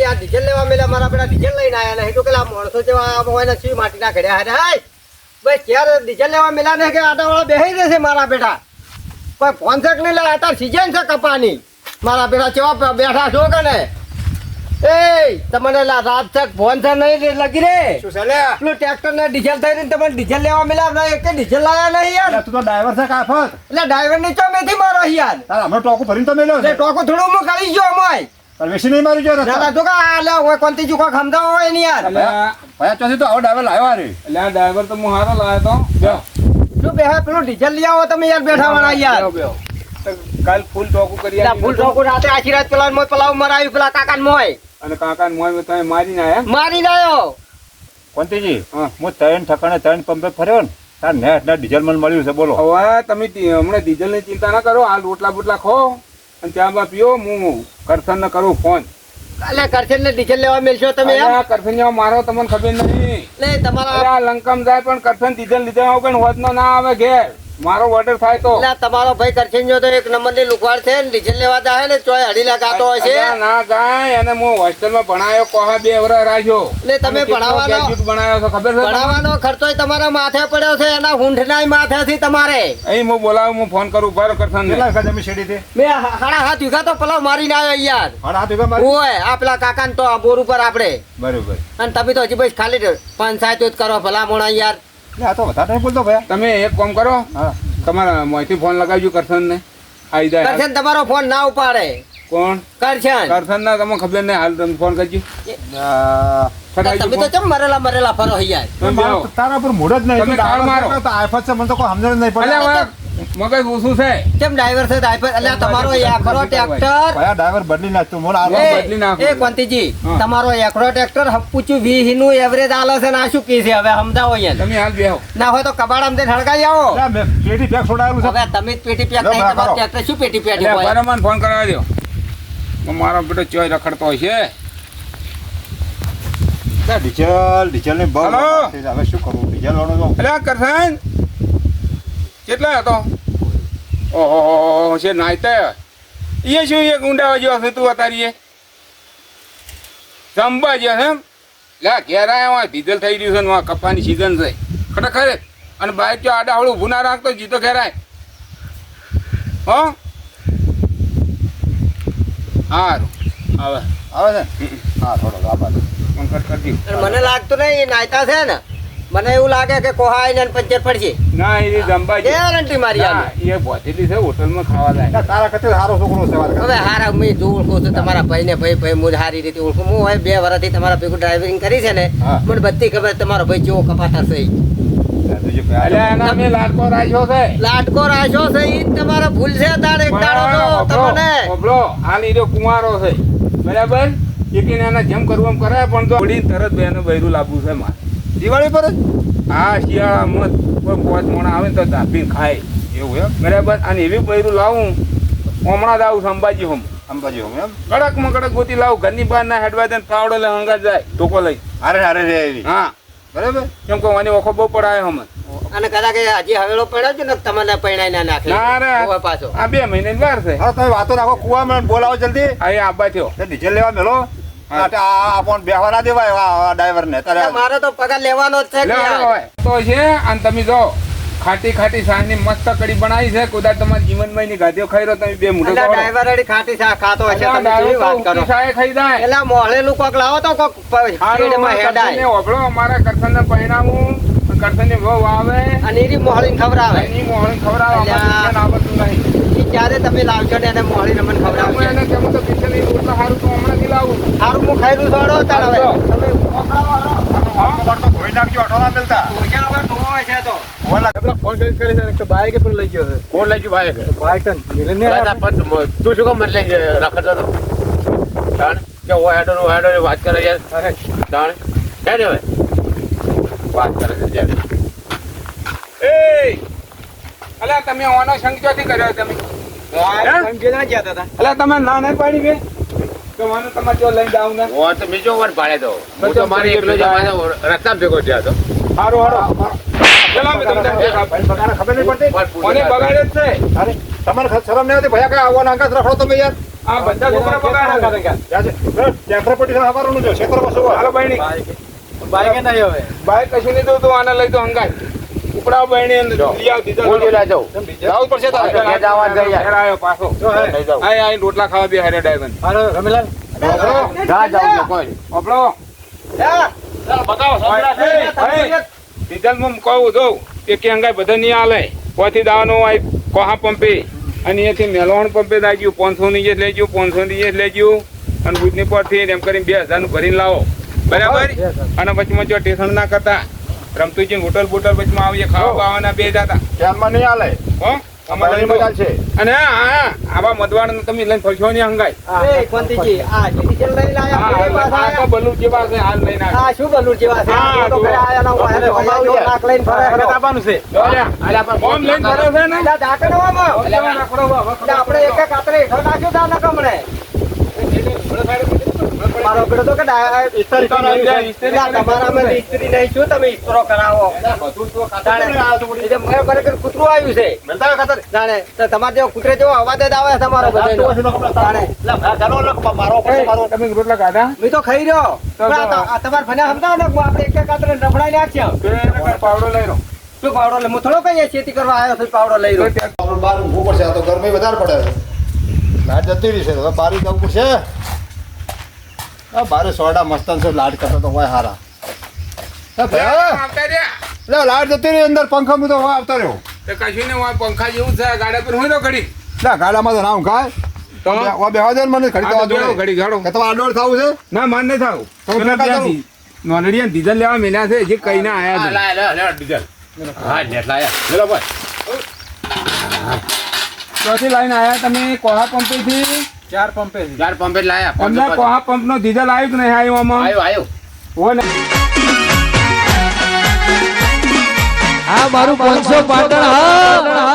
યાર ડીઝલ લેવા મેલા મારા પેલા ડીઝલ લઈને આયા નહીં તો પેલા માણસો જેવા હોય ને સી માટીના ઘડ્યા હે હાય ભાઈ ક્યારે ડીઝલ લેવા મેલા ને કે આટાવાળા બેહી રહેશે મારા બેટા કોઈ ફોન છે કે નહીં લે અત્યારે સીઝન છે કપાની મારા બેટા કેવા બેઠા છો કે ને એ તમને રાત તક ફોન છે નહીં લગી રે શું છે લે પેલું ટ્રેક્ટર ને ડીઝલ થઈ રહી તમને ડીઝલ લેવા મેલા નહીં કે ડીઝલ લાયા નહીં યાર તું તો ડ્રાઈવર છે કાફત એટલે ડ્રાઈવર ની ચોમેથી મારો યાર તારા હમણાં ટોકો ભરીને તો મેલ્યો છે ટોકો થોડું હું કરી ગયો મોય પણ વેસી નહીં મારી જો ના તો કા લે હોય કોનથી જુકો ખમતા હોય ને યાર ભયા ચોથી તો આવો ડ્રાઈવર લાવ્યો આરે એટલે આ ડ્રાઈવર તો હું હારો લાવ્યો તો શું બે પેલું ડીઝલ લઈ આવો તમે યાર બેઠા વાળા યાર કાલ ફૂલ ટોકું કરી એટલે ફૂલ ટોકો રાતે આખી રાત પેલા મોય પલાવ મરાયું પેલા કાકા મોય અને કાકા મોય તમે મારીને આયા મારી નાયો કોંતીજી હું ત્રણ ઠકાણે ત્રણ પંપે ફર્યો ને તાર નેટ ડીઝલ મને મળ્યું છે બોલો હવે તમે હમણાં ડીઝલ ની ચિંતા ના કરો આ રોટલા બોટલા ખો અને ત્યારબાદ પીઓ હું કરસન ને કરું ફોન એટલે કરશે ને ડીઝલ લેવા મેલશો તમે યાર કરસન મારો તમને ખબર નહીં એટલે તમારા આ લંકમ જાય પણ કરસન ડીઝલ લીધા વગર હોત નો ના આવે ઘેર મારો ઓર્ડર થાય તો એટલે તમારો ભાઈ કરશે જો તો એક નંબર ની લુકવાડ છે ને ડીઝલ લેવા જાય ને ચોય અઢી લાખ આતો હશે ના જાય અને હું હોસ્ટેલમાં ભણાયો કોહા 2 વર્ષ રાખ્યો એટલે તમે ભણાવવાનો બનાવ્યો છો ખબર છે ભણાવવાનો ખર્ચો તમારા માથે પડ્યો છે એના હુંઠના માથેથી તમારે અહીં હું બોલાવું હું ફોન કરું ભર કરસન કેટલા વીઘા જમીન છેડી હતી મેં 7.5 વીઘા તો પલાવ મારીને આવ્યો યાર 7.5 વીઘા મારી ઓય આ પેલા કાકા ને તો બોર ઉપર આપણે બરોબર અને તમે તો હજી ભાઈ ખાલી પંચાયત જ કરો ભલા મોણા યાર આ તો વધારે નહીં બોલતો ભયા તમે એક કામ કરો હા તમારા મોંથી ફોન લગાવજો કરશન ને આવી જાય કરશન તમારો ફોન ના ઉપાડે કોણ કરશન કરશન ના તમને ખબર નહીં હાલ તમે ફોન કરજો તમે તો ચમ મરેલા ફરો યાર તારા પર મૂડ જ નહીં તમે કાળ મારો. આફત છે મને તો કોઈ સમજણ નહીં પડે મગજ ઓછું છે કેમ ડ્રાઈવર છે એટલે તમારો એકરો ટ્રેક્ટર ભયા ડ્રાઈવર બદલી નાખતું મને આ એ, બદલી નાખો. એ કોંતીજી હા. તમારો એકરો ટ્રેક્ટર હપ્પુચું 20 નું એવરેજ આલે છે ને આ શું કી છે હવે સમજાવો યાર તમે હાલ બેહો ના હોય તો કબાડામાં જઈને હળગાઈ આવો પેટી પેક છોડાયેલું છે હવે તમે જ પેટી પેક લો, નહીં બરાબર. તમારું ટ્રેક્ટર શું પેટી પેટી એટલે હોય બરાબર ફોન કરાવી દો મારો બેટો ચોય રખડતો હોય છે ડીઝલ ની બહુ હલો. હવે શું કરવું ડીઝલ વાળો તો એટલે કરશન કેટલા હતો ઓહો છે નાઈતે એ શું એક ઊંડા જેવો છે તું અતારીએ સંભા જે છે લે ઘેર આવ્યા ડીઝલ થઈ રહ્યું છે ને કપાની સિઝન છે ખરેખર અને બાઈક જો આડા હળું ઊભું ના રાખતો જીતો ઘેર આય હો સારું હવે આવે છે હા થોડો આ બાજુ ફોન કરજો મને લાગતું નહીં એ નાયતા છે ને મને એવું લાગે કે કોહા આઈને પંચર પડશે ના એ જંબા ગેરંટી મારી ના એ બોધેલી છે હોટલમાં ખાવા જાય તારા કરતા સારો છોકરો છે વાત હવે હારા મેં જો ઓળખું છું તમારા ભાઈ ને ભાઈ હું સારી રીતે ઓળખું હું હવે 2 વર્ષથી તમારા ભેગું ડ્રાઇવિંગ કરી છે ને હા. મને બધી ખબર તમારો ભાઈ કેવો કપાતા છે એટલે એના મેં લાડકો રાખ્યો છે લાટકો રાખ્યો છે ઈ જ તમારો ભૂલ છે તાર એક દાડો તો તમને ઓબલો હાલ ઈરો કુંવારો છે બરાબર એકી નાના જેમ કરવું એમ કરાય પણ તો વળી તરત બેનો બૈરું લાવવું છે મારે દિવાળી પર જ આ શિયાળામાં કોઈ પોચ મોણા આવે ને તો ધાપીને ખાય એવું એમ બરાબર અને એવી બૈરું લાવું હમણાં જ આવું છે અંબાજી હોમ અંબાજી હું એમ કડકમાં કડક ગોતી લાવું ઘરની બહાર ના હેડવા દે પાવડો લઈ હંગા જાય ટોકો લઈ અરે અરે રે એવી હા બરાબર કેમ કે વાની ઓખો બહુ પડાય હમ અને કદાચ હજી હવેલો પડ્યો છે ને તમને પૈણાઈ ના નાખે ના રે હવે પાછો આ 2 મહિનાની વાર છે હા તમે વાતો રાખો કુવામાં બોલાવો જલ્દી અહીં આબા થયો ડીઝલ લેવા મેલો આપણ બેહવા ના દેવાય આ ડ્રાઈવર ને તારે મારો તો પગાર લેવાનો જ છે કે યાર. તો છે અને તમે જો ખાટી ખાટી સાંજની મસ્ત કડી બનાવી છે કદાચ તમારા જીવનમાં ની ગાધીઓ ખાઈ રહ્યો તમે 2 મુઠ્ઠો એટલે ડ્રાઈવર રેડી ખાટી શા ખાતો હશે તમે કેવી વાત કરો ખાઈ જાય એટલે મોળેલું કોક લાવો તો કોક પેટમાં હેડાય ઓબળો અમારા કરસનને પહેરાવું કરસનની વહુ આવે અને એની મોહળીને ખવડાવે એની મોહણી ખવડાવે અલ્યા. અમારે આવડતું નહીં ઈ ક્યારે તમે લાવશો ને એને મોહળીને મને હું ખવડાવશે એને કેમ તો ખીચડી રોટલા સારું તો હમણાંથી લાવું સારું હું ખાઈ લઉં છોડો તાર હવે હાલો. તમે મોકલાવો હાલો. તો ધોઈ નાખજો અઠો ના મેલતા ઓછા હવે ધોવો છે તો ફોન કરી છે કે બાઈક પણ લઈ ગયો છે કોણ લઈ ગયું ભાઈ બાઈક તું શું કામ મને લઈ રખડતો હતો તાણ કે ઓ હેડો વાત કરે યાર તાણ ક્યાં રે વાત કરે છે જ્યારે એ અલ્યા તમે ઓનો સંગ ક્યાંથી કર્યો તમે સમજી ના ગયા હતા અલ્યા તમે ના નહીં પાડી બે કે મને તમારે જો લઈ જાઉં ને ઓ તો બીજો વાર ભાડે તો હું તો મારી એકલો જ રસ્તા ભેગો થયો હતો હારો હારો ચલો અમે તમને ખબર નહીં પડતી કોને બગાડે જ છે અરે તમારે શરમ નહીં આવતી ભયા કઈ આવવાના અંગાત રખડો તમે યાર આ બધા છોકરા બગાડે. છેતરપટી હવારનું જો છેતર પાછું હાલો બહેણી. બાઈકે નહીં હવે બાઈક કશું નહીં દઉં તો આને લઈ તો હંગાય. ઉપડાવ બહેણી અને લઈ આવ દીધા. હું લેલા જાઉં. જાવું પડશે તારે. ઘેર જવા જ જઈએ. ઘેર આવ્યો પાછો. લઈ જાઉં. આઈ રોટલા ખાવા બે હારે ડાયવન. રમીલાલ જા જાઉં તો કોઈ. આપણો ડીઝલમાં કહું જોઉં કે અંગાય બધા નહીં હાલે. કોથી દાવાનો હોય કોહા પંપે અને અહીંયાથી મેલોણ પંપે લાગી ગયું 500 ની જે લઈ ગયું 500 ની જે લઈ ગયું અને ભુજની પરથી એમ કરીને 2000 નું ભરીને લાવો બરાબર. અને વચમાં જો ટેશન ના કરતા રમતુજી હોટલ બોટલ વચમાં આવીએ ખાવા બાવાના બે દાતા ધ્યાનમાં નહીં હાલે હો અમારે લઈને મજા છે અને હા આવા મદવાડ તમે લઈને ફરશો નહીં હંગાય. એ કોંતીજી આ ડીઝલ લઈને આયા ફરી પાછા આ તો બલું જેવા છે હાલ લઈને આવ્યા. આ શું બલુર જેવા છે હા, આ તો ઘરે આયા ના હોય હમાવું નાક લઈને ફરે હરો છે બોમ્બ લઈને ફરે છે ને એટલે ડાકણવામાં આપણે એક એક કાતરે હેઠો નાખ્યો તા ના કમણે મારો બેટો તો કે ઇસ્ત્રી તમારામાં ઇસ્ત્રી નહીં શું તમે ઇસ્ત્રો કરાવો એટલે મેં ખરેખર કૂતરું આવ્યું છે જાણે તો તમારે જેવો કૂતરે જેવો અવાજ જ આવે તમારો બધાનો. જાણે તમે રોટલા કાઢા મેં તો ખાઈ રહ્યો પણ આ તમારે ભને સમજાવો ને આપણે એક એક કાતરે રફડાઈ નાખ્યા પાવડો લઈ લો. શું પાવડો લે હું થોડો કઈ ખેતી કરવા આવ્યો છું પાવડો લઈ રહ્યો આપણે બહાર ઊભું પડશે આ તો ગરમી વધારે પડે છે લાઈટ જતી રહી છે હવે બારી જવું પડશે આ બારે સોડા મસ્તન છે લાઈટ કરતા તો હોય હારા આવતા રહ્યા. લે લાઈટ જતી રહી અંદર પંખા માં તો હોય આવતા રહ્યો તો કશું ને હોય પંખા જેવું છે ગાડા પર હોય તો ઘડી લે ગાડામાં તો ના ઊંઘાય તો બેવા દે ને મને ઘડી તો આ તો વાંધો નહીં. ઘડી ગાડો. કે તમારે આડોળ થવું છે ના માન નહીં થાવ તો પેલા ફેંકા ત્યાં નોનડીયા ડીઝલ લેવા મેલ્યા છે જે કઈ ના આયા છે. લા ડીઝલ. હા જેટલા આયા. લેલો ભાઈ. ચોથી લાઈન આયા તમે કોહા પંપે થી ચાર પંપે ચાર પંપે લાયા. અમને કોહા પંપ નો ડીઝલ આવ્યું કે નહીં આવ્યું આમાં આવ્યો. હો ને આ મારું 500 પાટણ હા